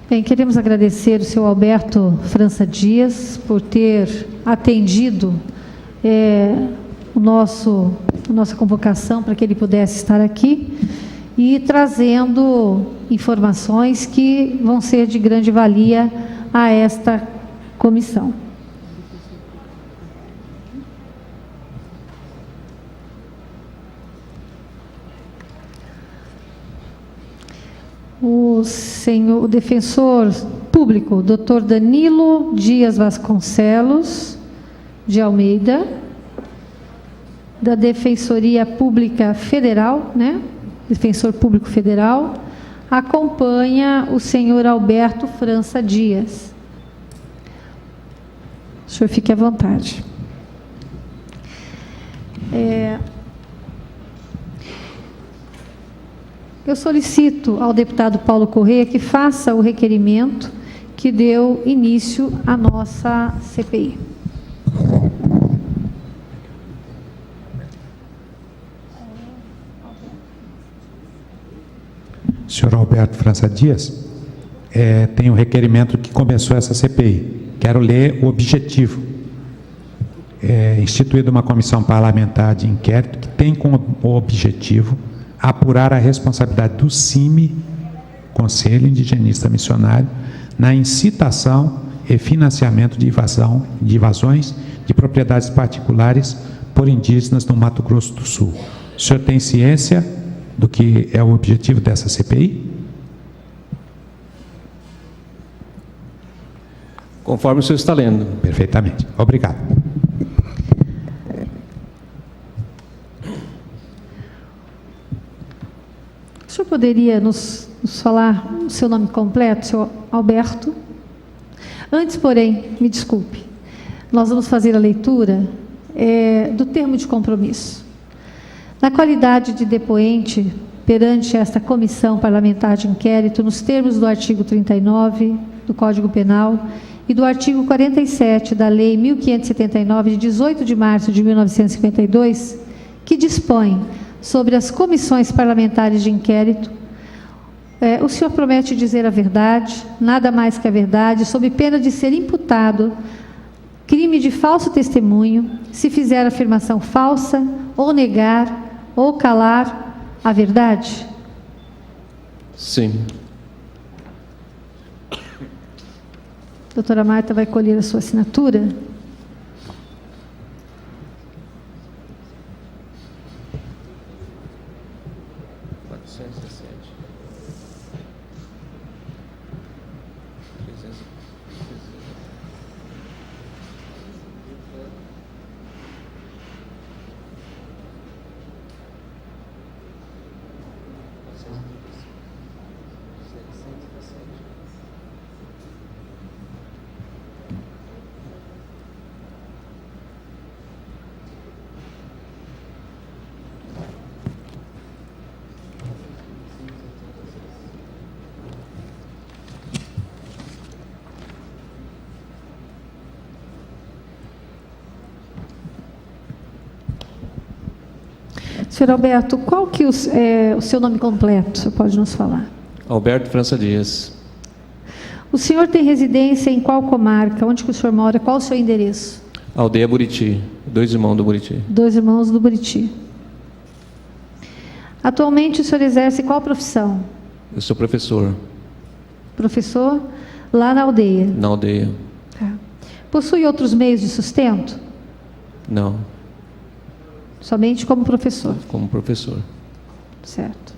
Bem, queremos agradecer o senhor Alberto França Dias por ter atendido a nossa convocação para que ele pudesse estar aqui e trazendo informações que vão ser de grande valia a esta comissão. O defensor público, Dr. Danilo Dias Vasconcelos de Almeida, da Defensoria Pública Federal, né? Defensor Público Federal, acompanha o senhor Alberto França Dias. O senhor fique à vontade. Eu solicito ao deputado Paulo Corrêa que faça o requerimento que deu início à nossa CPI. Senhor Alberto França Dias, tem um requerimento que começou essa CPI. Quero ler o objetivo. Instituída uma comissão parlamentar de inquérito que tem como objetivo apurar a responsabilidade do CIMI, Conselho Indigenista Missionário, na incitação e financiamento de invasões de propriedades particulares por indígenas no Mato Grosso do Sul. O senhor tem ciência do que é o objetivo dessa CPI? Conforme o senhor está lendo. Perfeitamente. Obrigado. O senhor poderia nos falar o seu nome completo, senhor Alberto? Antes, porém, me desculpe, nós vamos fazer a leitura do termo de compromisso. Na qualidade de depoente perante esta comissão parlamentar de inquérito, nos termos do artigo 39 do Código Penal e do artigo 47 da Lei 1579, de 18 de março de 1952, que dispõe sobre as comissões parlamentares de inquérito, o senhor promete dizer a verdade, nada mais que a verdade, sob pena de ser imputado crime de falso testemunho, se fizer afirmação falsa, ou negar, ou calar a verdade? Sim. Doutora Marta vai colher a sua assinatura. Senhor Alberto, qual que é o seu nome completo? O senhor pode nos falar? Alberto França Dias. O senhor tem residência em qual comarca? Onde que o senhor mora? Qual o seu endereço? Aldeia Buriti. 2 Irmãos do Buriti. 2 Irmãos do Buriti. Atualmente o senhor exerce qual profissão? Eu sou professor. Professor lá na aldeia? Na aldeia. Tá. Possui outros meios de sustento? Não. Somente como professor? Como professor. Certo.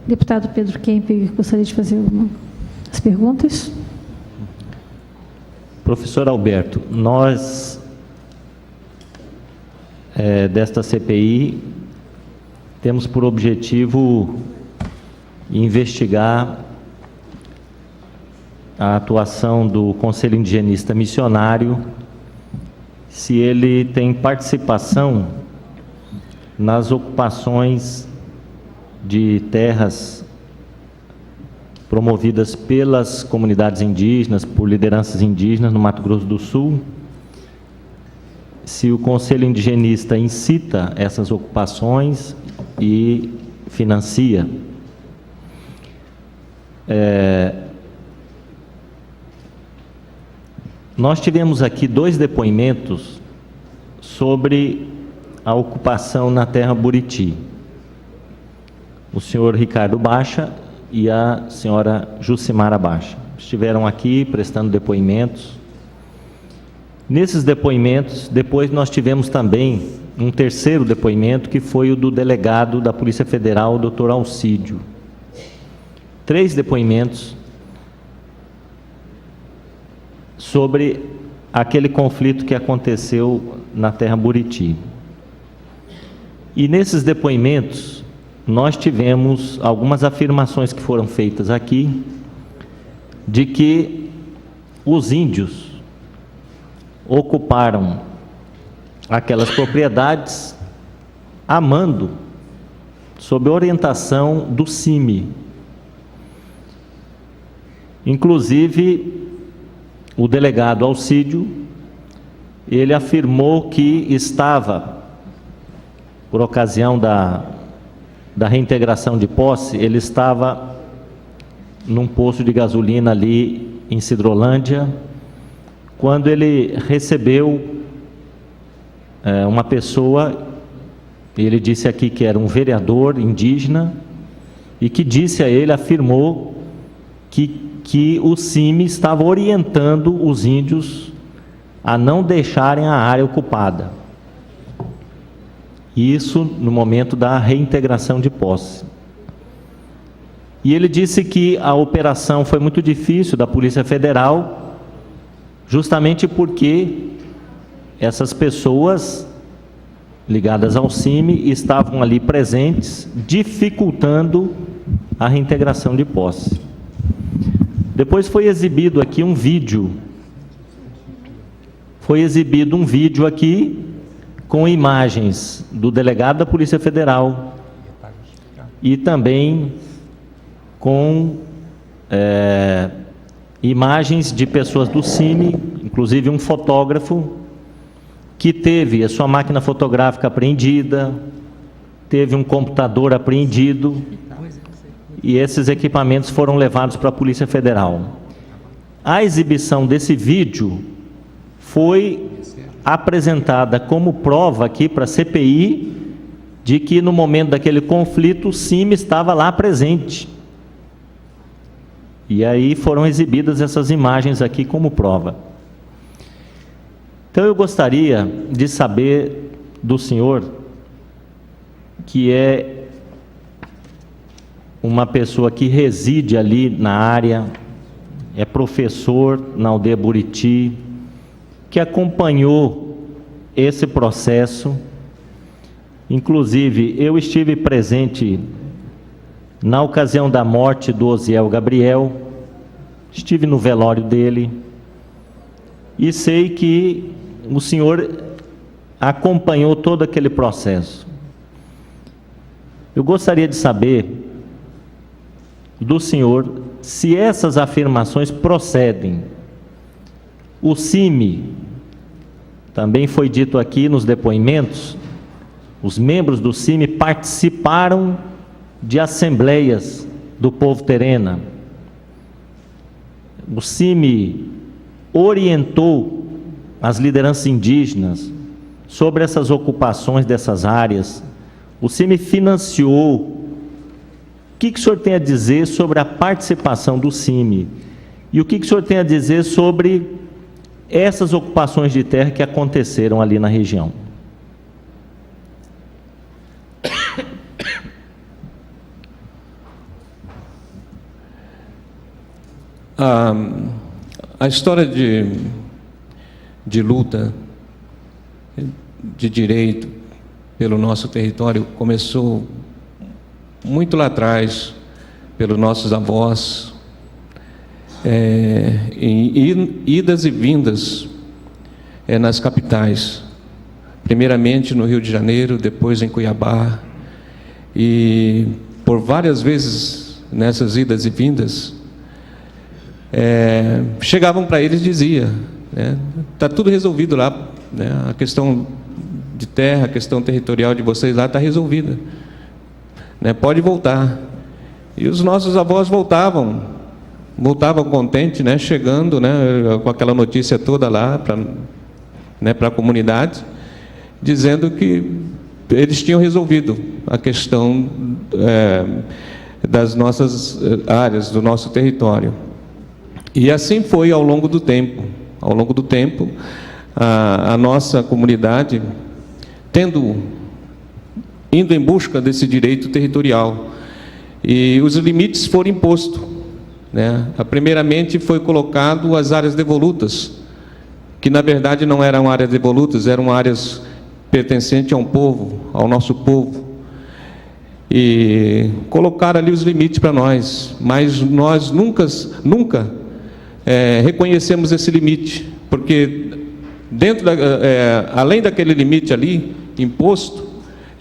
Deputado Pedro Kemp, gostaria de fazer as perguntas? Professor Alberto, nós, desta CPI, temos por objetivo investigar a atuação do Conselho Indigenista Missionário, se ele tem participação nas ocupações de terras promovidas pelas comunidades indígenas, por lideranças indígenas no Mato Grosso do Sul, se o Conselho Indigenista incita essas ocupações e financia, nós tivemos aqui 2 depoimentos sobre a ocupação na terra Buriti. O senhor Ricardo Baixa e a senhora Jucimara Baixa estiveram aqui prestando depoimentos. Nesses depoimentos, depois nós tivemos também um terceiro depoimento, que foi o do delegado da Polícia Federal, Dr. Alcídio. 3 depoimentos sobre aquele conflito que aconteceu na terra Buriti. E nesses depoimentos, nós tivemos algumas afirmações que foram feitas aqui, de que os índios ocuparam aquelas propriedades a mando, sob orientação do CIMI. Inclusive, o delegado Alcídio, ele afirmou que estava, por ocasião da reintegração de posse, ele estava num posto de gasolina ali em Sidrolândia, quando ele recebeu uma pessoa, ele disse aqui que era um vereador indígena, e que disse a ele, afirmou que o CIMI estava orientando os índios a não deixarem a área ocupada. Isso no momento da reintegração de posse. E ele disse que a operação foi muito difícil da Polícia Federal, justamente porque essas pessoas ligadas ao CIMI estavam ali presentes, dificultando a reintegração de posse. Depois foi exibido aqui um vídeo. Foi exibido um vídeo aqui com imagens do delegado da Polícia Federal e também com imagens de pessoas do CIMI, inclusive um fotógrafo que teve a sua máquina fotográfica apreendida, teve um computador apreendido, e esses equipamentos foram levados para a Polícia Federal. A exibição desse vídeo foi apresentada como prova aqui para a CPI de que no momento daquele conflito o CIMI estava lá presente. E aí foram exibidas essas imagens aqui como prova. Então eu gostaria de saber do senhor, que é uma pessoa que reside ali na área, é professor na aldeia Buriti, que acompanhou esse processo. Inclusive, eu estive presente na ocasião da morte do Osiel Gabriel, estive no velório dele, e sei que o senhor acompanhou todo aquele processo. Eu gostaria de saber do senhor se essas afirmações procedem. O CIMI, também foi dito aqui nos depoimentos, os membros do CIMI participaram de assembleias do povo terena. O CIMI orientou as lideranças indígenas sobre essas ocupações dessas áreas. O CIMI financiou. O que o senhor tem a dizer sobre a participação do CIMI? E o que o senhor tem a dizer sobre essas ocupações de terra que aconteceram ali na região? A história de luta de direito pelo nosso território começou muito lá atrás, pelos nossos avós, em idas e vindas nas capitais, primeiramente no Rio de Janeiro, depois em Cuiabá, e por várias vezes nessas idas e vindas, chegavam para eles e diziam, está tudo resolvido lá, a questão de terra, a questão territorial de vocês lá está resolvida. né? Pode voltar. E os nossos avós voltavam contentes, né? Chegando, né? Com aquela notícia toda lá para a comunidade, dizendo que eles tinham resolvido a questão das nossas áreas, do nosso território. E assim foi ao longo do tempo. Ao longo do tempo, a nossa comunidade indo em busca desse direito territorial. E os limites foram impostos, né? Primeiramente foi colocado as áreas devolutas, que na verdade não eram áreas devolutas, eram áreas pertencentes a um povo, ao nosso povo. E colocaram ali os limites para nós, mas nós nunca reconhecemos esse limite, porque além daquele limite ali imposto,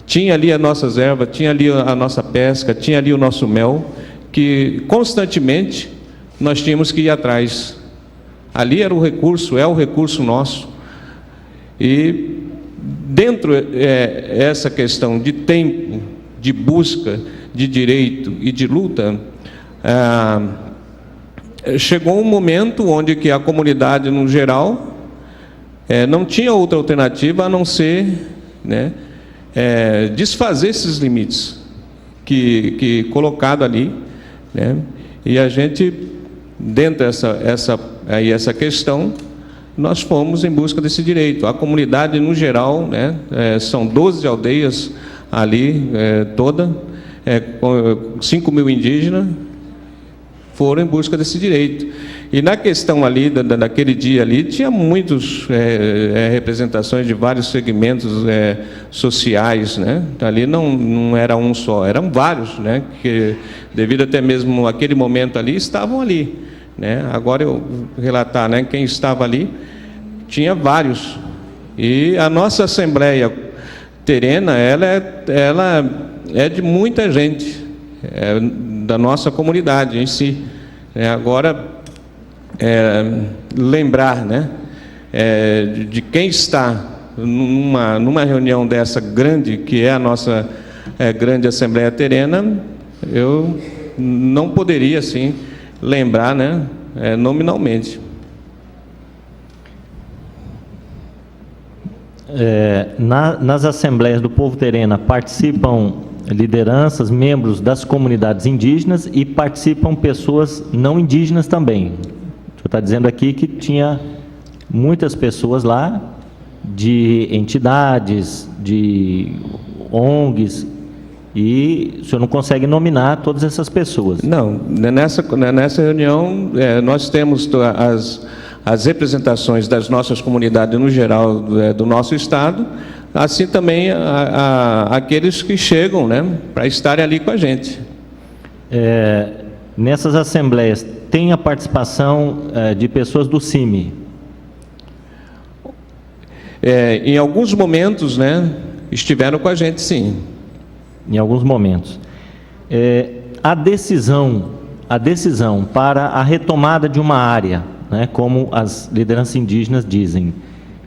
tinha ali as nossas ervas, tinha ali a nossa pesca, tinha ali o nosso mel, que constantemente nós tínhamos que ir atrás. Ali era o recurso, é o recurso nosso. E dentro essa questão de tempo, de busca de direito e de luta, chegou um momento onde que a comunidade no geral não tinha outra alternativa a não ser, né, desfazer esses limites que colocado ali, né? E a gente, dentro dessa questão, nós fomos em busca desse direito. A comunidade no geral, né, são 12 aldeias ali, com 5.000 indígenas, foram em busca desse direito. E na questão ali, daquele dia ali, tinha muitas representações de vários segmentos sociais, né? Ali não era um só, eram vários, né? Que, devido até mesmo àquele momento ali, estavam ali, né? Agora eu relatar, né? Quem estava ali, tinha vários. E a nossa Assembleia Terena, ela é de muita gente, da nossa comunidade em si. Agora, lembrar, né, de quem está numa reunião dessa grande, que é a nossa grande Assembleia Terena, eu não poderia, assim, lembrar, né, nominalmente. Nas assembleias do povo terena participam lideranças, membros das comunidades indígenas e participam pessoas não indígenas também. O senhor está dizendo aqui que tinha muitas pessoas lá, de entidades, de ONGs, e o senhor não consegue nominar todas essas pessoas. Não, nessa reunião nós temos as representações das nossas comunidades no geral do nosso estado, assim também aqueles que chegam, né, para estarem ali com a gente. Nessas assembleias tem a participação de pessoas do CIMI? Em alguns momentos, né, estiveram com a gente, sim. Em alguns momentos. A decisão para a retomada de uma área, né, como as lideranças indígenas dizem,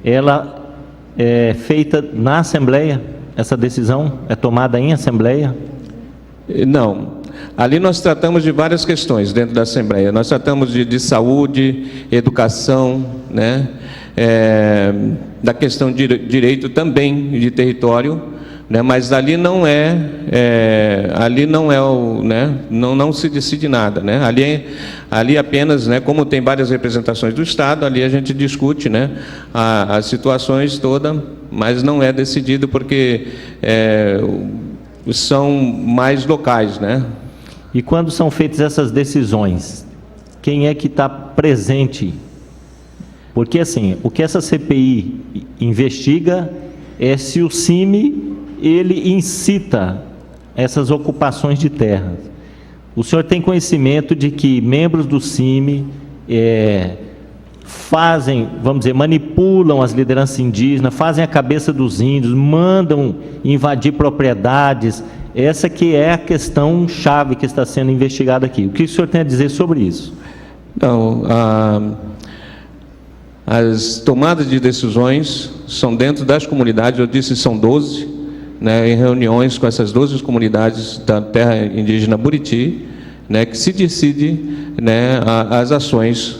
ela é feita na Assembleia? Essa decisão é tomada em Assembleia? Não. Ali nós tratamos de várias questões dentro da Assembleia. Nós tratamos de saúde, educação, né, da questão de direito também de território, né, mas ali não não se decide nada, né? Ali apenas, né, como tem várias representações do Estado, ali a gente discute, né, as situações todas, mas não é decidido porque são mais locais, né? E quando são feitas essas decisões, quem é que está presente? Porque assim, o que essa CPI investiga é se o CIMI ele incita essas ocupações de terras. O senhor tem conhecimento de que membros do CIMI fazem, vamos dizer, manipulam as lideranças indígenas, fazem a cabeça dos índios, mandam invadir propriedades? Essa que é a questão chave que está sendo investigada aqui. O que o senhor tem a dizer sobre isso? Não, as tomadas de decisões são dentro das comunidades, eu disse são 12, né, em reuniões com essas 12 comunidades da terra indígena Buriti, né, que se decide, né, as ações,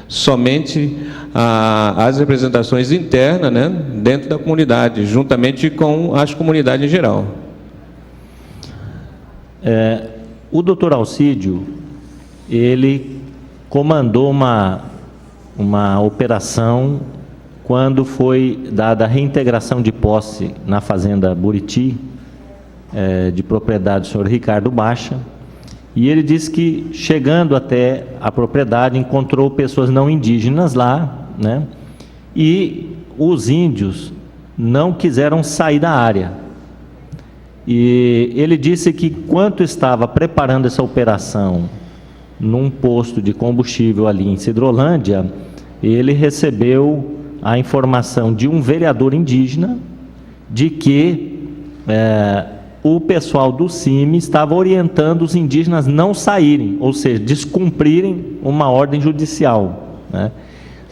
somente as representações internas, né, dentro da comunidade, juntamente com as comunidades em geral. O doutor Alcídio, ele comandou uma operação quando foi dada a reintegração de posse na fazenda Buriti, de propriedade do senhor Ricardo Baixa, e ele disse que, chegando até a propriedade, encontrou pessoas não indígenas lá, né? E os índios não quiseram sair da área. E ele disse que, enquanto estava preparando essa operação num posto de combustível ali em Sidrolândia, ele recebeu a informação de um vereador indígena de que o pessoal do CIMI estava orientando os indígenas não saírem, ou seja, descumprirem uma ordem judicial, né?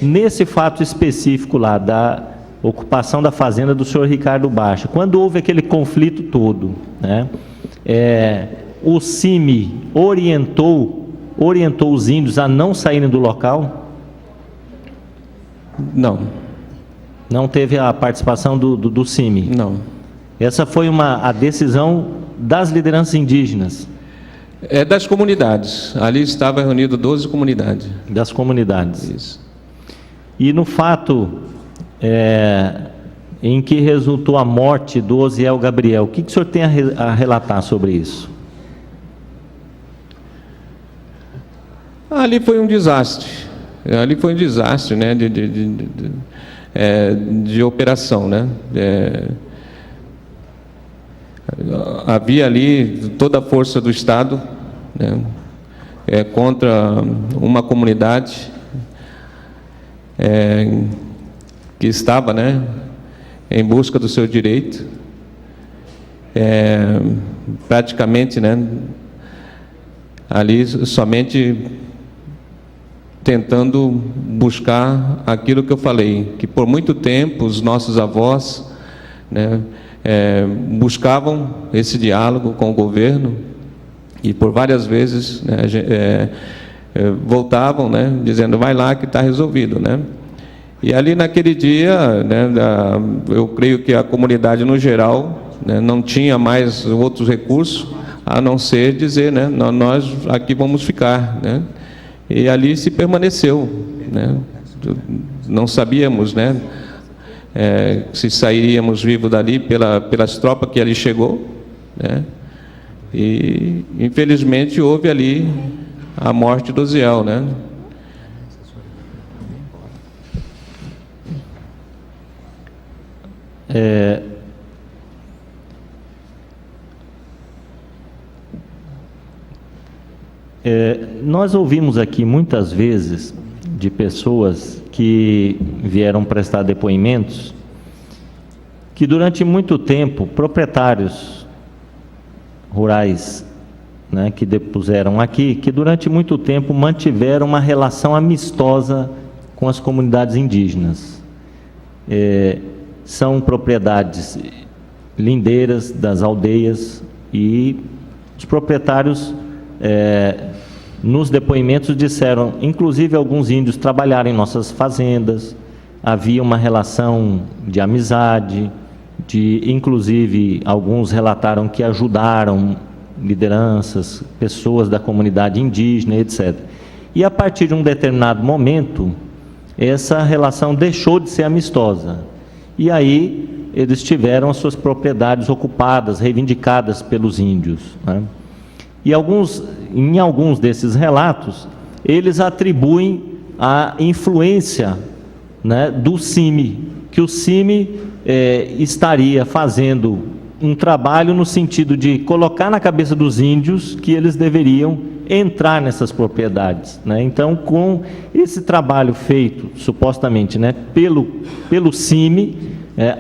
Nesse fato específico lá da ocupação da fazenda do senhor Ricardo Baixa, quando houve aquele conflito todo, né, o CIMI orientou os índios a não saírem do local? Não. Não teve a participação do CIMI? Não. Essa foi a decisão das lideranças indígenas? Das comunidades. Ali estava reunido 12 comunidades. Das comunidades. Isso. E no fato em que resultou a morte do Osiel Gabriel, o que o senhor tem a relatar sobre isso? Ali foi um desastre. Ali foi um desastre, né, de operação, né? Havia ali toda a força do Estado, né, contra uma comunidade que estava, né, em busca do seu direito, praticamente, né, ali somente tentando buscar aquilo que eu falei, que por muito tempo os nossos avós, né, buscavam esse diálogo com o governo, e por várias vezes, né, voltavam, né, dizendo, vai lá que está resolvido, né? E ali naquele dia, né, eu creio que a comunidade no geral, né, não tinha mais outros recursos a não ser dizer, né, nós aqui vamos ficar, né? E ali se permaneceu, né? Não sabíamos, né, se sairíamos vivos dali pelas tropas que ali chegou, né? E infelizmente houve ali a morte do Osiel, né? Nós ouvimos aqui muitas vezes de pessoas que vieram prestar depoimentos que durante muito tempo proprietários rurais, né, que depuseram aqui, que durante muito tempo mantiveram uma relação amistosa com as comunidades indígenas. São propriedades lindeiras das aldeias, e os proprietários nos depoimentos disseram, inclusive alguns índios trabalharam em nossas fazendas, havia uma relação de amizade, inclusive alguns relataram que ajudaram lideranças, pessoas da comunidade indígena, etc. E a partir de um determinado momento, essa relação deixou de ser amistosa. E aí eles tiveram as suas propriedades ocupadas, reivindicadas pelos índios, né? E em alguns desses relatos, eles atribuem a influência, né, do CIMI, que o CIMI estaria fazendo um trabalho no sentido de colocar na cabeça dos índios que eles deveriam entrar nessas propriedades, né? Então, com esse trabalho feito, supostamente, né, pelo CIMI,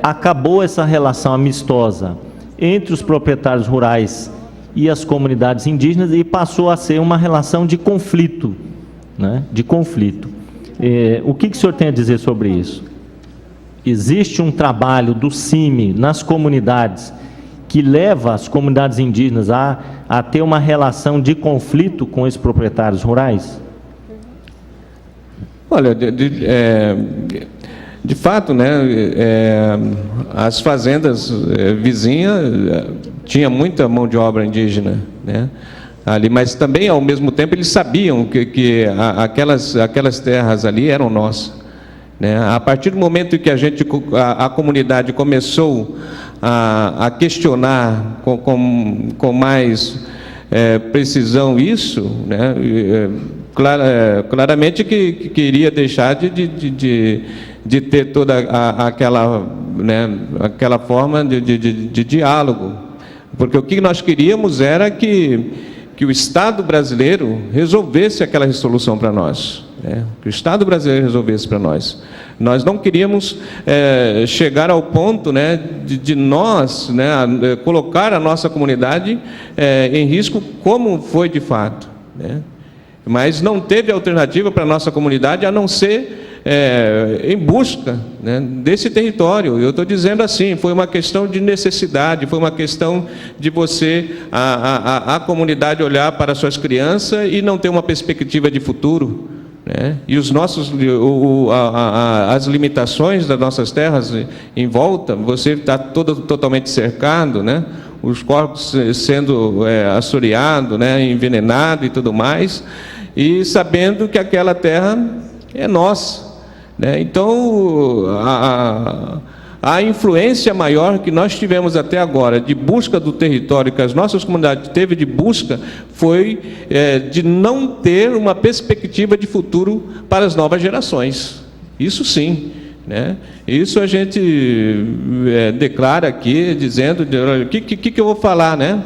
acabou essa relação amistosa entre os proprietários rurais e as comunidades indígenas, e passou a ser uma relação de conflito, né? De conflito. O que o senhor tem a dizer sobre isso? existe um trabalho do CIMI nas comunidades que leva as comunidades indígenas a ter uma relação de conflito com esses proprietários rurais? Olha, de fato, né, as fazendas vizinhas tinha muita mão de obra indígena, né, ali, mas também, ao mesmo tempo, eles sabiam que aquelas terras ali eram nossas, né. A partir do momento em que a comunidade começou a questionar com mais precisão isso, né, claramente que queria deixar de ter toda aquela, né, aquela forma de diálogo, porque o que nós queríamos era que o Estado brasileiro resolvesse aquela resolução para nós, né, que o Estado brasileiro resolvesse para nós. Nós não queríamos chegar ao ponto, né, de nós, né, colocar a nossa comunidade em risco, como foi de fato, né? Mas não teve alternativa para a nossa comunidade a não ser em busca, né, desse território. Eu estou dizendo assim, foi uma questão de necessidade, foi uma questão de você, a comunidade, olhar para suas crianças e não ter uma perspectiva de futuro, né? E as limitações das nossas terras em volta, você está totalmente cercado, né? Os corpos sendo assoreados, né, envenenados e tudo mais, e sabendo que aquela terra é nossa, né? Então, a influência maior que nós tivemos até agora de busca do território, que as nossas comunidades teve de busca, foi de não ter uma perspectiva de futuro para as novas gerações. Isso sim, né? Isso a gente declara aqui, dizendo, o que eu vou falar, né,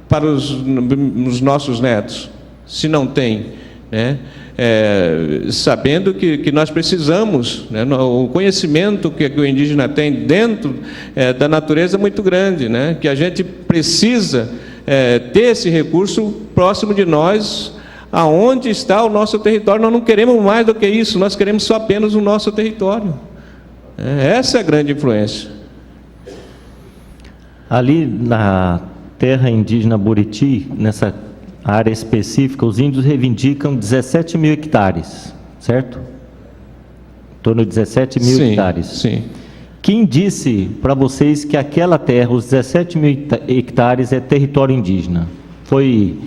para os nossos netos, se não tem, né? Sabendo que nós precisamos, né, o conhecimento que o indígena tem dentro da natureza é muito grande, né, que a gente precisa ter esse recurso próximo de nós, aonde está o nosso território. Nós não queremos mais do que isso, nós queremos só apenas o nosso território. Essa é a grande influência. Ali na terra indígena Buriti, nessa área específica, os índios reivindicam 17 mil hectares, certo? Em torno de 17 mil hectares. Sim. Quem disse para vocês que aquela terra, os 17 mil hectares, é território indígena? Foi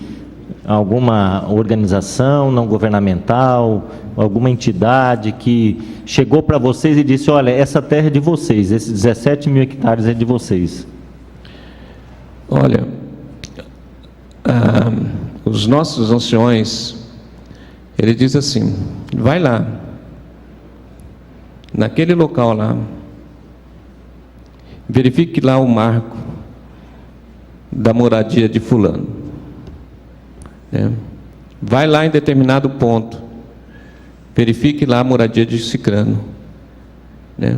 alguma organização não governamental, alguma entidade que chegou para vocês e disse, olha, essa terra é de vocês, esses 17 mil hectares é de vocês? Olha, os nossos anciões, ele diz assim, vai lá, naquele local lá, verifique lá o marco da moradia de fulano, né? Vai lá em determinado ponto, verifique lá a moradia de cicrano, né?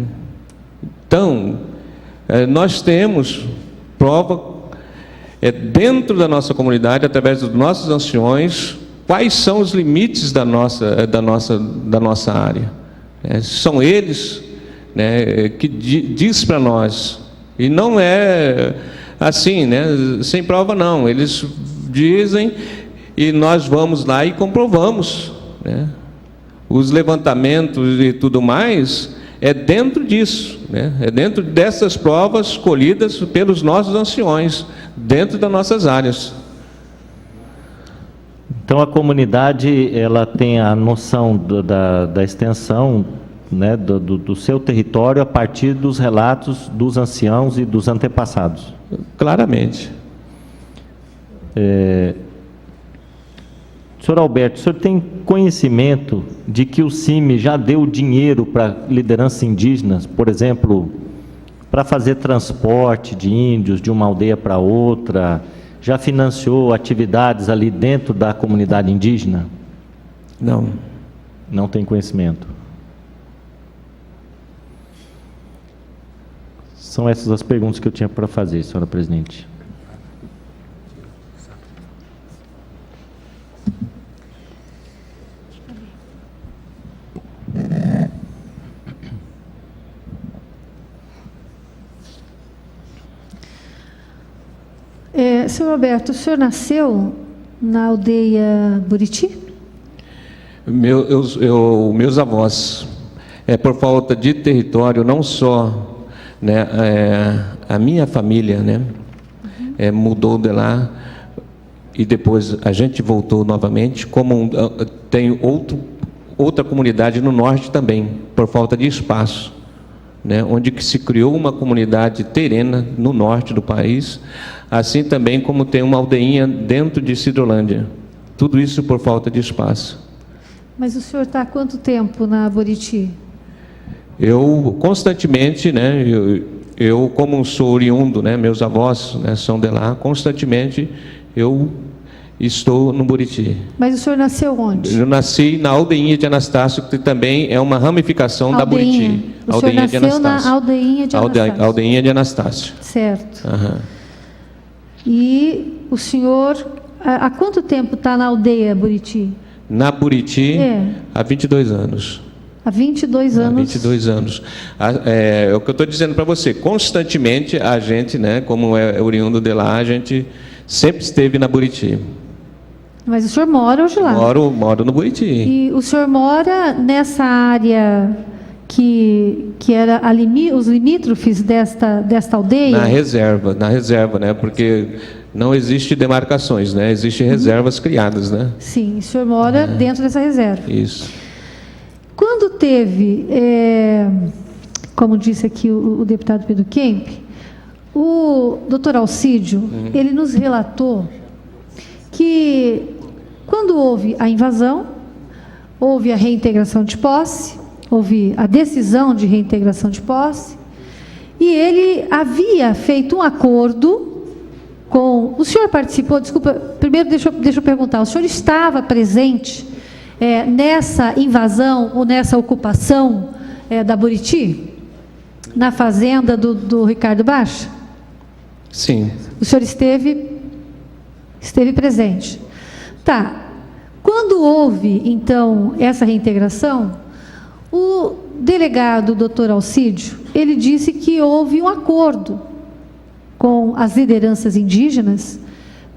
Então, nós temos prova dentro da nossa comunidade, através dos nossos anciões, quais são os limites da nossa área. São eles, né, que diz para nós, e não é assim, né, sem prova não, eles dizem e nós vamos lá e comprovamos, né? Os levantamentos e tudo mais é dentro disso, né? É dentro dessas provas colhidas pelos nossos anciões, dentro das nossas áreas. Então a comunidade, ela tem a noção da extensão, né, do seu território a partir dos relatos dos anciãos e dos antepassados. Claramente. Senhor Alberto, o senhor tem conhecimento de que o CIMI já deu dinheiro para lideranças indígenas, por exemplo, para fazer transporte de índios de uma aldeia para outra, já financiou atividades ali dentro da comunidade indígena? Não. Não tem conhecimento. São essas as perguntas que eu tinha para fazer, senhora presidente. Senhor Alberto, o senhor nasceu na aldeia Buriti? Meus avós, por falta de território, não só, né, a minha família, né, mudou de lá, e depois a gente voltou novamente, como tem outra comunidade no norte também, por falta de espaço, né, onde que se criou uma comunidade terrena no norte do país, assim também como tem uma aldeinha dentro de Sidrolândia. Tudo isso por falta de espaço. Mas o senhor está há quanto tempo na Buriti? Eu constantemente, né, eu como sou oriundo, né, meus avós, né, são de lá, constantemente eu estou no Buriti. Mas o senhor nasceu onde? Eu nasci na aldeinha de Anastácio, que também é uma ramificação da Buriti. O senhor nasceu na aldeinha de Anastácio. Aldeinha de Anastácio. Certo. Uhum. E o senhor, há quanto tempo está na aldeia Buriti? Na Buriti, há 22 anos. Há 22 anos. Há 22 anos. É o que eu estou dizendo para você. Constantemente, a gente, né, como é oriundo de lá, a gente sempre esteve na Buriti. Mas o senhor mora hoje lá? Moro no Buriti. E o senhor mora nessa área que era os limítrofes desta aldeia? Na reserva, né? Porque não existe demarcações, né? Existem reservas criadas, né? Sim, o senhor mora dentro dessa reserva. Isso. Quando teve, como disse aqui o deputado Pedro Kemp, o doutor Alcídio, ele nos relatou que quando houve a invasão, houve a reintegração de posse, houve a decisão de reintegração de posse, e ele havia feito um acordo com... O senhor participou, desculpa, primeiro deixa eu perguntar, o senhor estava presente nessa invasão ou nessa ocupação da Buriti? Na fazenda do Ricardo Baixa? Sim. O senhor esteve presente. Tá. Quando houve, então, essa reintegração, o delegado, doutor Alcídio, ele disse que houve um acordo com as lideranças indígenas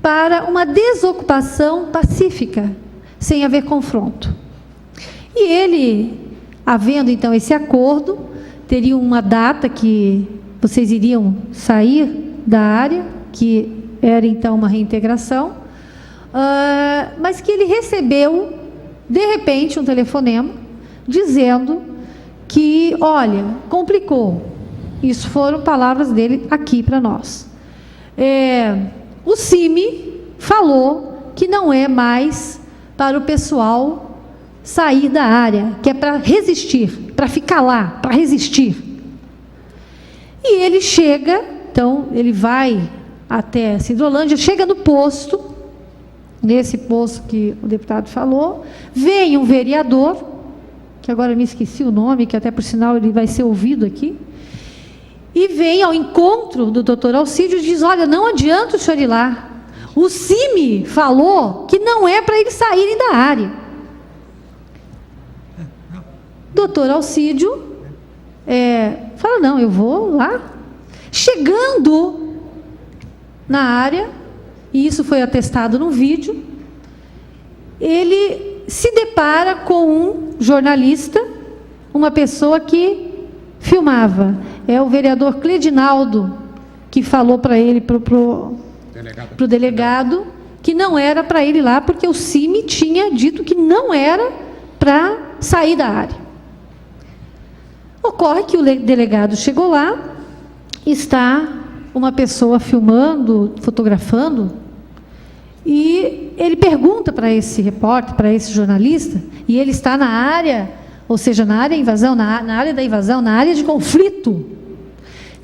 para uma desocupação pacífica, sem haver confronto. E ele, havendo então esse acordo, teria uma data que vocês iriam sair da área, que era então uma reintegração, mas que ele recebeu, de repente, um telefonema, dizendo que, olha, complicou. Isso foram palavras dele aqui para nós. O CIMI falou que não é mais para o pessoal sair da área, que é para resistir, para ficar lá, para resistir. E ele chega, então, ele vai até Sidrolândia, chega no posto, nesse posto que o deputado falou, vem um vereador, que agora me esqueci o nome, que até por sinal ele vai ser ouvido aqui, e vem ao encontro do doutor Alcídio e diz, olha, não adianta o senhor ir lá, o CIMI falou que não é para eles saírem da área. Doutor Alcídio fala, não, eu vou lá. Chegando na área, e isso foi atestado no vídeo, ele se depara com um jornalista, uma pessoa que filmava. É o vereador Cledinaldo que falou para ele, para o delegado, que não era para ele ir lá, porque o CIMI tinha dito que não era para sair da área. Ocorre que o delegado chegou lá, está uma pessoa filmando, fotografando, e ele pergunta para esse repórter, para esse jornalista, e ele está na área, ou seja, na área da invasão, na área de conflito,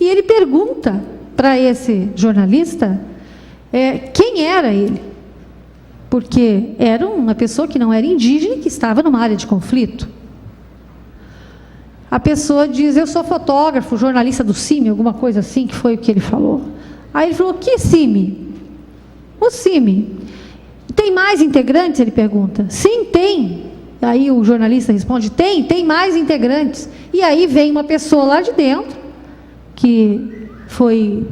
e ele pergunta para esse jornalista quem era ele, porque era uma pessoa que não era indígena e que estava numa área de conflito. A pessoa diz, eu sou fotógrafo, jornalista do CIMI, alguma coisa assim, que foi o que ele falou. Aí ele falou, que CIMI? O CIMI. Tem mais integrantes? Ele pergunta. Sim, tem. Aí o jornalista responde, tem mais integrantes. E aí vem uma pessoa lá de dentro, que foi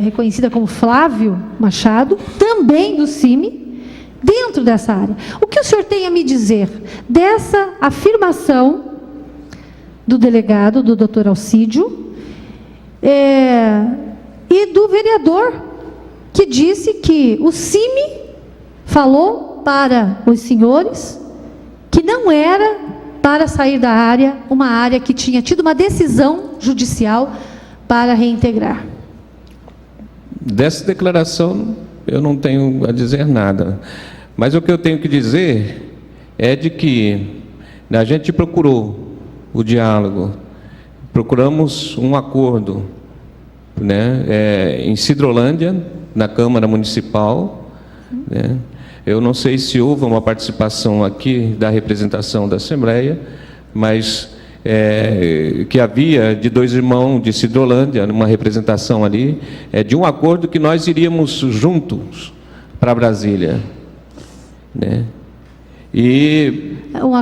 reconhecida como Flávio Machado, também do CIMI, dentro dessa área. O que o senhor tem a me dizer dessa afirmação do delegado, do doutor Alcídio, e do vereador, que disse que o CIMI falou para os senhores que não era para sair da área, uma área que tinha tido uma decisão judicial para reintegrar? Dessa declaração eu não tenho a dizer nada, mas o que eu tenho que dizer é de que a gente procurou o diálogo, procuramos um acordo, né, em Sidrolândia, na Câmara Municipal, né? Eu não sei se houve uma participação aqui da representação da Assembleia, mas que havia de dois irmãos de Sidrolândia, uma representação ali, de um acordo que nós iríamos juntos para Brasília, né? E um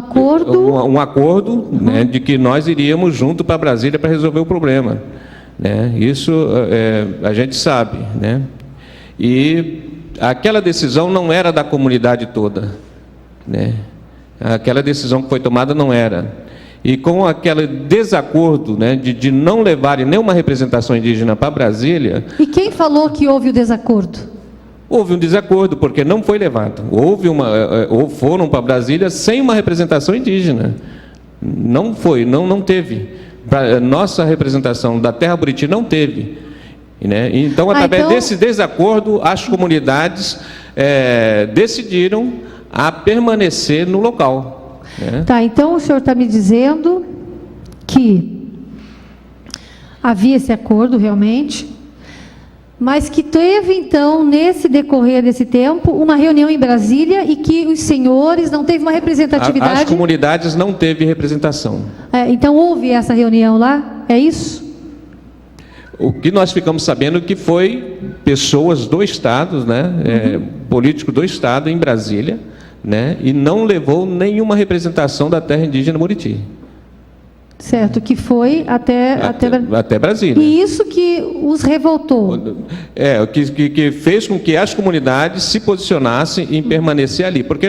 acordo, né, de que nós iríamos junto para Brasília para resolver o problema, né? Isso a gente sabe, né? E aquela decisão não era da comunidade toda, né? Aquela decisão que foi tomada não era. E com aquele desacordo, né, de não levarem nenhuma representação indígena para Brasília... E quem falou que houve o desacordo? Houve um desacordo, porque não foi levado. Ou foram para Brasília sem uma representação indígena. Não foi, não teve. Nossa representação da Terra Buriti não teve. Né? Então, através desse desacordo, as comunidades decidiram a permanecer no local. Tá, então o senhor está me dizendo que havia esse acordo realmente, mas que teve então, nesse decorrer desse tempo, uma reunião em Brasília e que os senhores não teve uma representatividade. As comunidades não teve representação. Então houve essa reunião lá, é isso? O que nós ficamos sabendo que foi pessoas do Estado, né, político do Estado em Brasília, né, e não levou nenhuma representação da terra indígena Buriti. Certo, que foi até Brasília. E isso que os revoltou. Que fez com que as comunidades se posicionassem em permanecer ali. Porque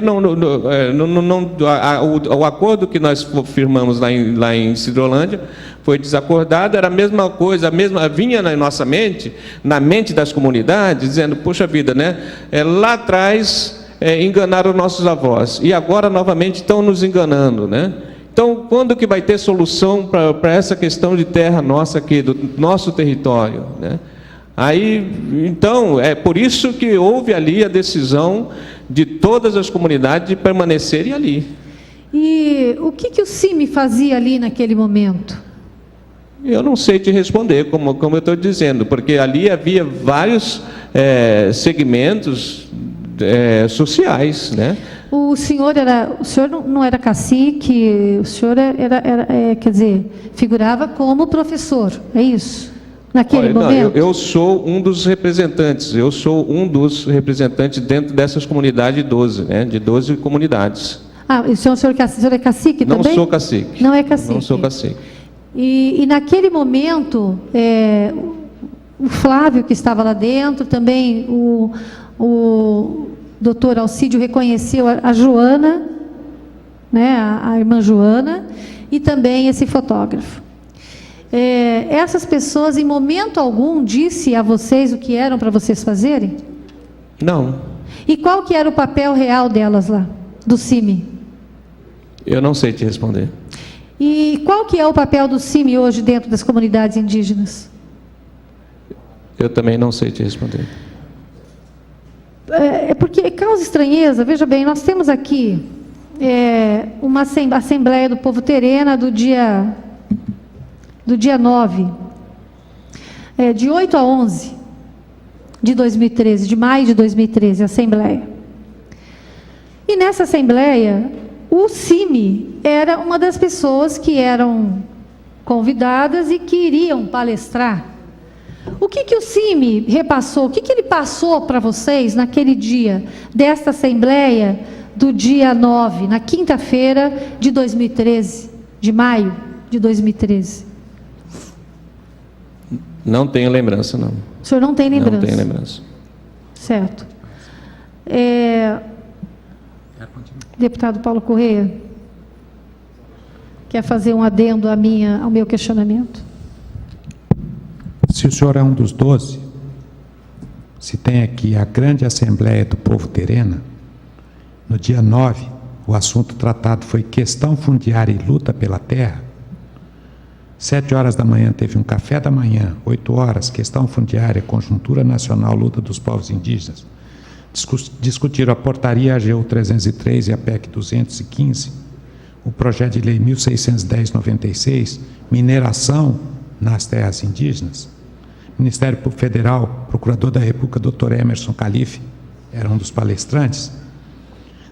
o acordo que nós firmamos lá em Sidrolândia foi desacordado, era a mesma coisa, vinha na nossa mente, na mente das comunidades, dizendo, poxa vida, né, lá atrás enganaram nossos avós, e agora novamente estão nos enganando, né? Então, quando que vai ter solução para essa questão de terra nossa aqui, do nosso território, né? Então, é por isso que houve ali a decisão de todas as comunidades de permanecerem ali. E o que o CIMI fazia ali naquele momento? Eu não sei te responder, como eu estou dizendo, porque ali havia vários segmentos sociais, né? O senhor não era cacique, o senhor quer dizer, figurava como professor, é isso? Naquele momento? Não, eu sou um dos representantes, dentro dessas comunidades 12, né? De 12 comunidades. O senhor é cacique também? Não sou cacique. Não é cacique. Não sou cacique. E naquele momento, o Flávio, que estava lá dentro, também o doutor Alcídio reconheceu a Joana, né, a irmã Joana, e também esse fotógrafo. Essas pessoas, em momento algum, disse a vocês o que eram para vocês fazerem? Não. E qual que era o papel real delas lá, do CIMI? Eu não sei te responder. E qual que é o papel do CIMI hoje dentro das comunidades indígenas? Eu também não sei te responder. Porque causa estranheza. Veja bem, nós temos aqui uma Assembleia do Povo Terena do dia 9, de 8 a 11 de 2013, de maio de 2013, Assembleia. E nessa Assembleia, o CIMI era uma das pessoas que eram convidadas e que iriam palestrar. O que o CIMI repassou? O que ele passou para vocês naquele dia, desta Assembleia do dia 9, na quinta-feira de 2013, de maio de 2013? Não tenho lembrança, não. O senhor não tem lembrança? Não tenho lembrança. Certo. Deputado Paulo Corrêa, quer fazer um adendo ao meu questionamento? Se o senhor é um dos 12, se tem aqui a grande Assembleia do Povo Terena, no dia 9, o assunto tratado foi questão fundiária e luta pela terra. 7 horas da manhã teve um café da manhã, 8 horas, questão fundiária, conjuntura nacional, luta dos povos indígenas. Discutiram a portaria AGU 303 e a PEC 215, o projeto de lei 1610/96, mineração nas terras indígenas. Ministério Federal, Procurador da República, Dr. Emerson Calife, era um dos palestrantes.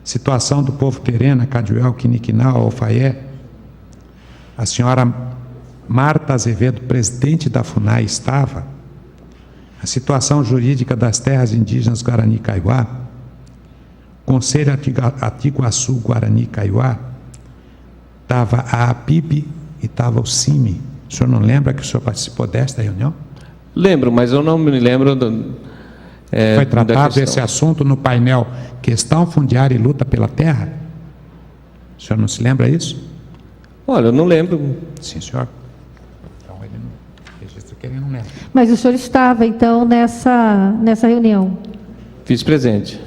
Situação do povo terena, Caduel, Quiniquinal, Alfaié. A senhora Marta Azevedo, presidente da FUNAI, estava. A situação jurídica das terras indígenas Guarani-Kaiowá, Conselho Atiguaçu Guarani-Kaiowá, estava a APIB e estava o CIMI. O senhor não lembra que o senhor participou desta reunião? Lembro, mas eu não me lembro foi tratado esse assunto no painel Questão Fundiária e Luta pela Terra? O senhor não se lembra isso? Olha, eu não lembro. Sim, senhor. Então ele não registra que ele não lembra. Mas o senhor estava, então, nessa reunião? Fiz presente.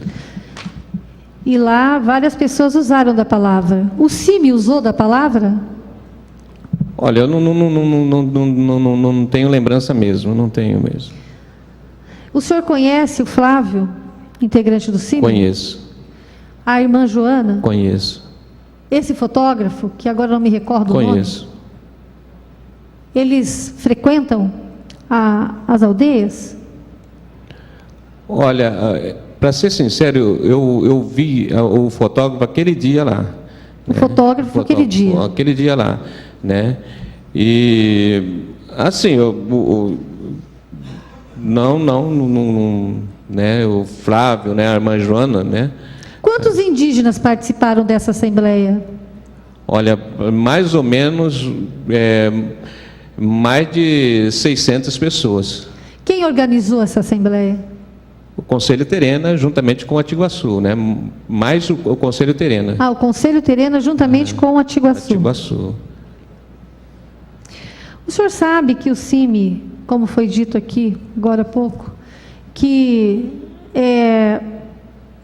E lá várias pessoas usaram da palavra. O CIMI usou da palavra? Olha, eu não tenho lembrança mesmo, não tenho mesmo. O senhor conhece o Flávio, integrante do CIMI? Conheço. A irmã Joana? Conheço. Esse fotógrafo, que agora não me recordo o nome? Conheço. Eles frequentam as aldeias? Olha, para ser sincero, eu vi o fotógrafo aquele dia lá. O fotógrafo aquele dia? Aquele dia lá, né? E, assim, né? O Flávio, né? A irmã Joana, né? Quantos indígenas participaram dessa assembleia? Olha, mais ou menos, mais de 600 pessoas. Quem organizou essa assembleia? O Conselho Terena, juntamente com o Atiguaçu, né? Mais o Conselho Terena. O Conselho Terena, juntamente com o Atiguaçu. Atiguaçu. O senhor sabe que o CIMI, como foi dito aqui agora há pouco, que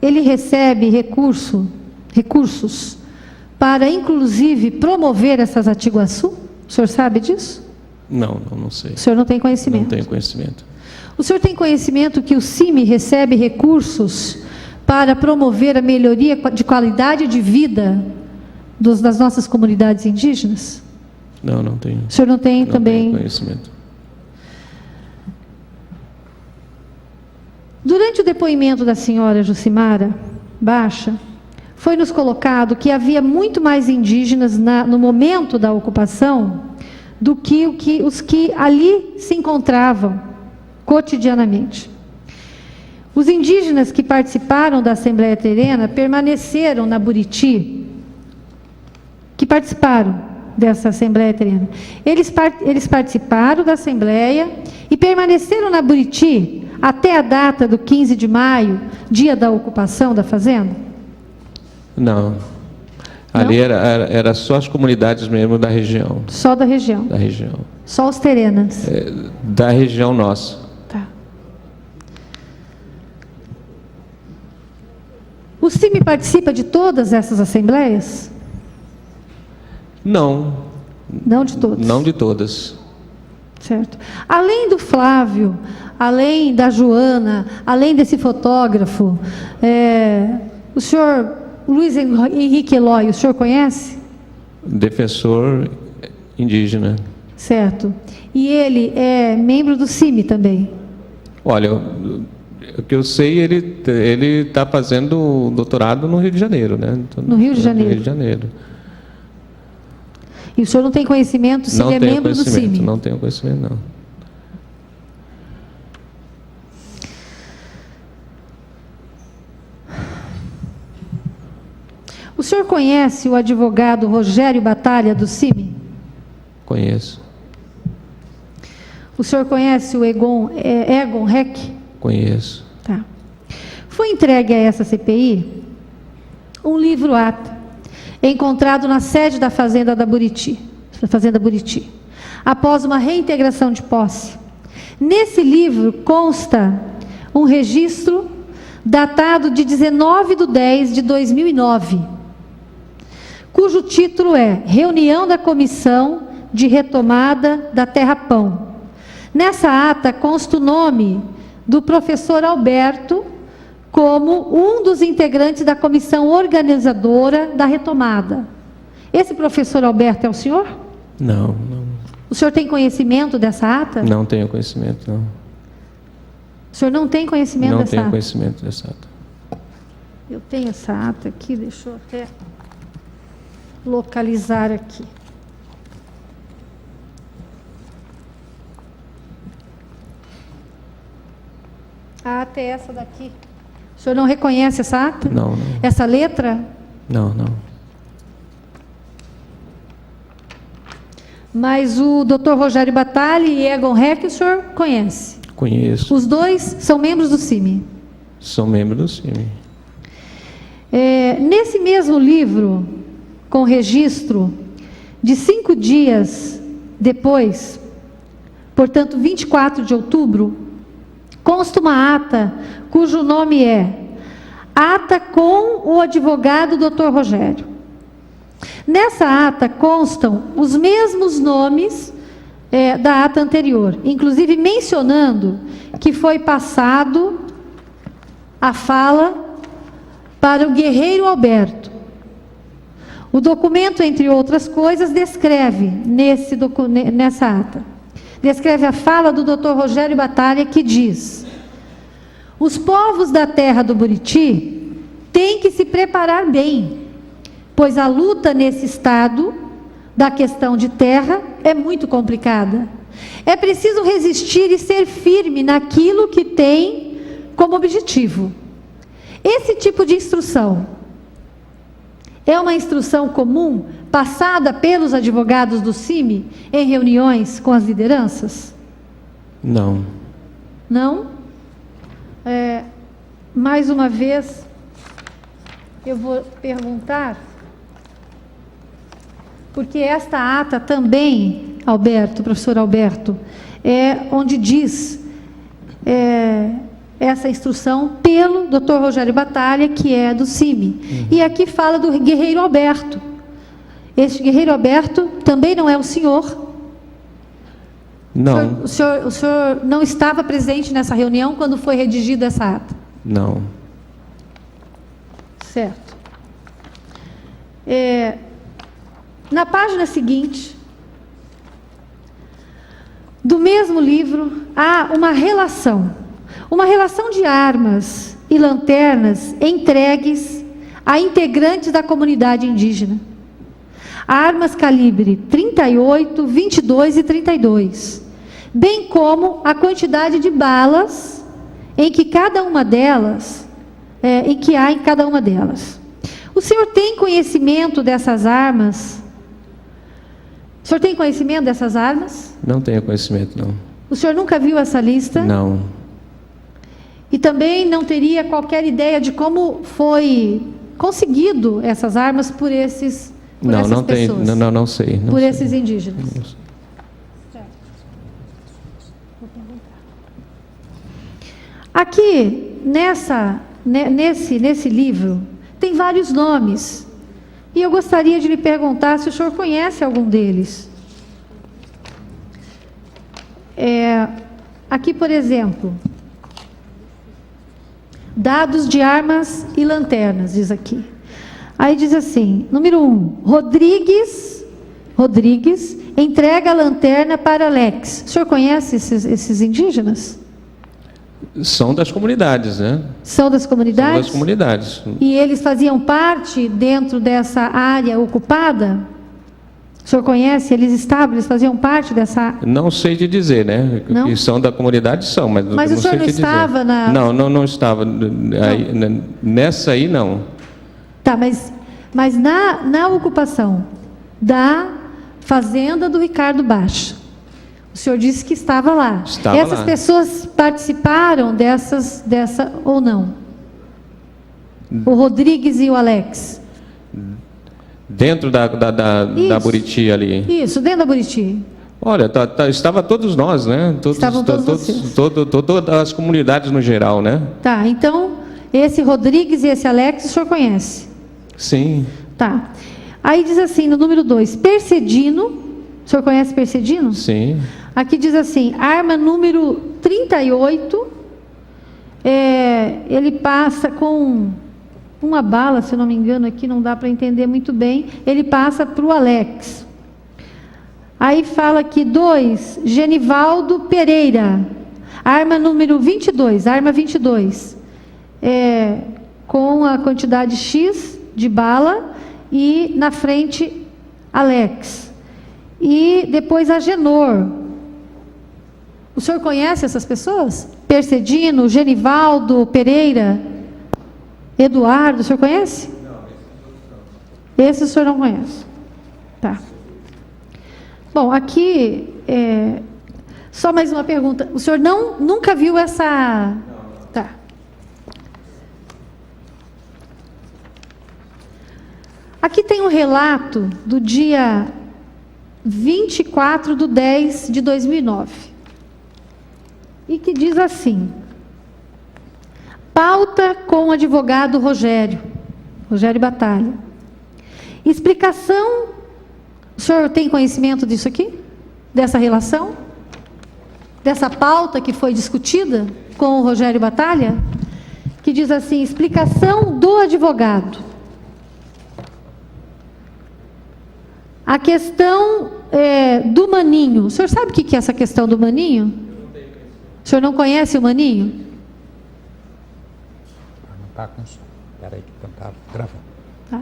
ele recebe recursos para, inclusive, promover essas Atiguaçu? O senhor sabe disso? Não sei. O senhor não tem conhecimento? Não tenho conhecimento. O senhor tem conhecimento que o CIMI recebe recursos para promover a melhoria de qualidade de vida das nossas comunidades indígenas? Não tenho. O senhor não tem também? Não tenho conhecimento. Durante o depoimento da senhora Jucimara Baixa, foi nos colocado que havia muito mais indígenas no momento da ocupação do que os que ali se encontravam cotidianamente. Os indígenas que participaram da Assembleia Terena permaneceram na Buriti, que participaram dessa Assembleia Terena. Eles participaram da Assembleia e permaneceram na Buriti até a data do 15 de maio, dia da ocupação da fazenda? Não. Ali era só as comunidades mesmo da região. Só da região? Da região. Só os terenas? Da região nossa. Tá. O CIMI participa de todas essas assembleias? Não. Não de todas? Não de todas. Certo. Além do Flávio, além da Joana, além desse fotógrafo, o senhor Luiz Henrique Eloy, o senhor conhece? Defensor indígena. Certo. E ele é membro do CIMI também? Olha, o que eu sei, ele está fazendo doutorado no Rio de Janeiro, né? No Rio de Janeiro? No Rio de Janeiro. E o senhor não tem conhecimento se ele é membro do CIMI? Não tenho conhecimento, não. O senhor conhece o advogado Rogério Batalha, do CIMI? Conheço. O senhor conhece o Egon Heck? Conheço. Tá. Foi entregue a essa CPI um livro-ata, encontrado na sede da Fazenda Buriti, após uma reintegração de posse. Nesse livro consta um registro datado de 19/10/2009, cujo título é Reunião da Comissão de Retomada da Terra Pão. Nessa ata consta o nome do professor Alberto como um dos integrantes da comissão organizadora da retomada. Esse professor Alberto é o senhor? Não. O senhor tem conhecimento dessa ata? Não tenho conhecimento, não. O senhor não tem conhecimento dessa ata? Não tenho conhecimento dessa ata. Eu tenho essa ata aqui, deixa eu até localizar aqui. A ata é essa daqui. O senhor não reconhece essa ata? Não. Essa letra? Não. Mas o Dr. Rogério Batalha e Egon Heck, o senhor conhece? Conheço. Os dois são membros do CIMI? São membros do CIMI. Nesse mesmo livro, com registro de 5 dias depois, portanto 24 de outubro, consta uma ata cujo nome é Ata com o advogado Dr. Rogério. Nessa ata constam os mesmos nomes da ata anterior, inclusive mencionando que foi passado a fala para o guerreiro Alberto. O documento, entre outras coisas, descreve nessa ata, descreve a fala do Dr. Rogério Batalha, que diz: os povos da terra do Buriti têm que se preparar bem, pois a luta nesse estado da questão de terra é muito complicada. É preciso resistir e ser firme naquilo que tem como objetivo. Esse tipo de instrução é uma instrução comum passada pelos advogados do CIMI em reuniões com as lideranças? Não. Não? Mais uma vez, eu vou perguntar, porque esta ata também, professor Alberto, é onde diz essa instrução pelo Dr. Rogério Batalha, que é do CIMI. E aqui fala do guerreiro Alberto. Este guerreiro Alberto também não é o senhor? Não. O senhor não estava presente nessa reunião quando foi redigida essa ata? Não. Certo. Na página seguinte, do mesmo livro, há uma relação de armas e lanternas entregues a integrantes da comunidade indígena. Armas calibre 38, 22 e 32, bem como a quantidade de balas em que cada uma delas, há em cada uma delas. O senhor tem conhecimento dessas armas? O senhor tem conhecimento dessas armas? Não tenho conhecimento, não. O senhor nunca viu essa lista? Não. E também não teria qualquer ideia de como foi conseguido essas armas por essas pessoas? Não sei. Por esses indígenas? Não sei. Aqui, nesse livro, tem vários nomes. E eu gostaria de lhe perguntar se o senhor conhece algum deles. Aqui, por exemplo, dados de armas e lanternas, diz aqui. Aí diz assim, número 1, Rodrigues entrega a lanterna para Alex. O senhor conhece esses indígenas? São das comunidades, né? São das comunidades? São das comunidades. E eles faziam parte dentro dessa área ocupada? O senhor conhece? Eles faziam parte dessa... Não sei te dizer, né? Não? Que são da comunidade, são, mas o não senhor sei não te estava dizer. na... Não estava. Nessa aí, não. Tá, mas na ocupação da fazenda do Ricardo Baixa, O senhor disse que estava lá. Estava Essas lá. pessoas participaram dessa ou não? O Rodrigues e o Alex. Dentro da Isso. Buriti ali. Isso, dentro da Buriti. Olha, estava todos nós, né? Estavam todos vocês. Todas as comunidades no geral, né? Tá, então, esse Rodrigues e esse Alex, o senhor conhece? Sim. Tá. Aí diz assim, no número 2, Percedino. O senhor conhece Percedino? Sim. Aqui diz assim, arma número 38. Ele passa com uma bala, se eu não me engano, aqui não dá para entender muito bem. Ele passa para o Alex. Aí fala aqui 2, Genivaldo Pereira, arma número 22, arma 22, com a quantidade X de bala e na frente Alex. E depois Agenor. O senhor conhece essas pessoas? Percedino, Genivaldo Pereira, Eduardo, o senhor conhece? Não, esse o senhor não conhece. Tá. Bom, aqui, só mais uma pergunta. O senhor nunca viu essa... Tá. Aqui tem um relato do dia 24/10/2009. E que diz assim: pauta com o advogado Rogério Batalha. Explicação. O senhor tem conhecimento disso aqui? Dessa relação? Dessa pauta que foi discutida com o Rogério Batalha? Que diz assim, explicação do advogado. A questão do Maninho. O senhor sabe o que é essa questão do Maninho? O senhor não conhece o Maninho? Não está com som. Espera aí que está gravando. Tá.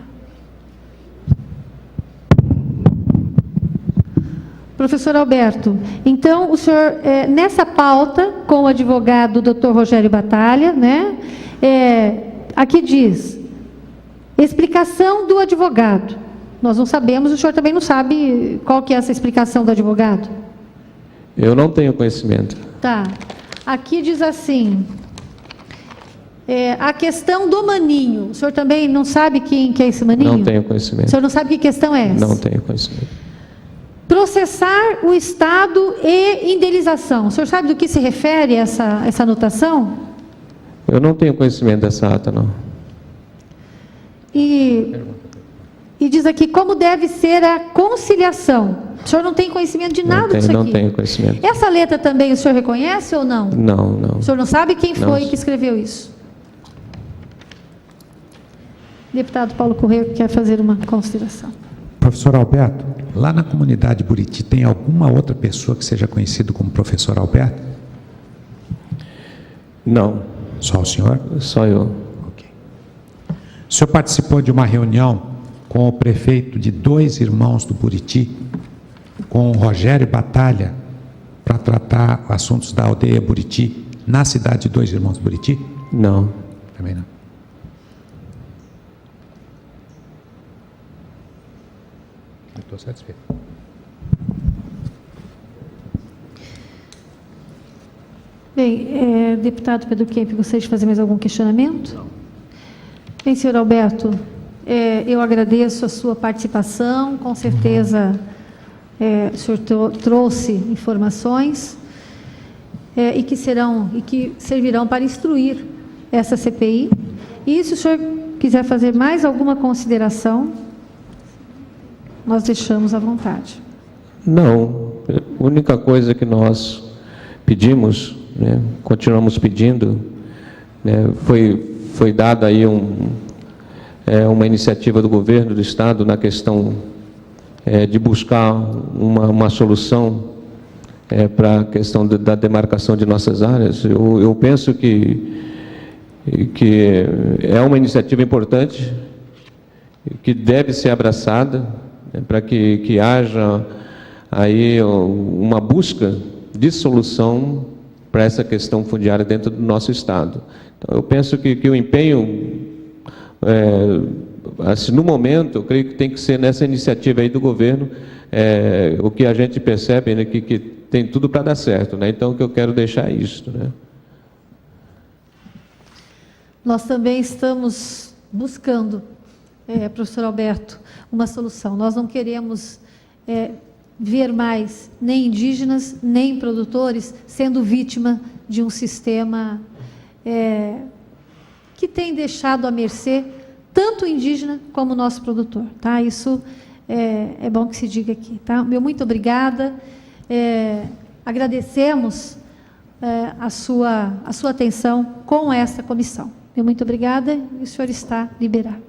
Professor Alberto, então o senhor, nessa pauta, com o advogado Dr. Rogério Batalha, né, aqui diz, explicação do advogado. Nós não sabemos, o senhor também não sabe qual que é essa explicação do advogado? Eu não tenho conhecimento. Tá. Aqui diz assim, a questão do Maninho. O senhor também não sabe quem que é esse Maninho? Não tenho O conhecimento. senhor não sabe que questão é essa? Não tenho conhecimento. Processar o Estado e indenização. O senhor sabe do que se refere essa anotação? Eu não tenho conhecimento dessa ata, não. E diz aqui como deve ser a conciliação. O senhor não tem conhecimento de nada disso aqui? Não tenho conhecimento. Essa letra também o senhor reconhece ou não? Não, não. O senhor não sabe quem foi Não. que escreveu isso? Deputado Paulo Correia quer fazer uma consideração. Professor Alberto, lá na comunidade Buriti tem alguma outra pessoa que seja conhecido como professor Alberto? Não, Só o senhor? só eu. Ok. O senhor participou de uma reunião com o prefeito de 2 irmãos do Buriti, com o Rogério Batalha, para tratar assuntos da aldeia Buriti, na cidade de 2 irmãos do Buriti? Não. Também não. Eu estou satisfeito. Bem, deputado Pedro Kemp, gostaria de fazer mais algum questionamento? Não. Bem, senhor Alberto, eu agradeço a sua participação, com certeza o senhor trouxe informações e que servirão para instruir essa CPI. E se o senhor quiser fazer mais alguma consideração, nós deixamos à vontade. Não. A única coisa que nós pedimos, né, continuamos pedindo, né, foi dada aí uma iniciativa do governo do Estado na questão de buscar uma solução para a questão da demarcação de nossas áreas. Eu penso que é uma iniciativa importante, que deve ser abraçada, para que haja aí uma busca de solução para essa questão fundiária dentro do nosso Estado. Então, eu penso que o empenho, assim, no momento, eu creio que tem que ser nessa iniciativa aí do governo, o que a gente percebe, né, que tem tudo para dar certo, né? Então, que eu quero deixar isso, né? Nós também estamos buscando, professor Alberto, uma solução. Nós não queremos ver mais nem indígenas, nem produtores sendo vítima de um sistema que tem deixado à mercê tanto o indígena como o nosso produtor, tá? Isso é bom que se diga aqui, tá? Meu muito obrigada. Agradecemos a sua atenção com essa comissão. Meu muito obrigada e o senhor está liberado.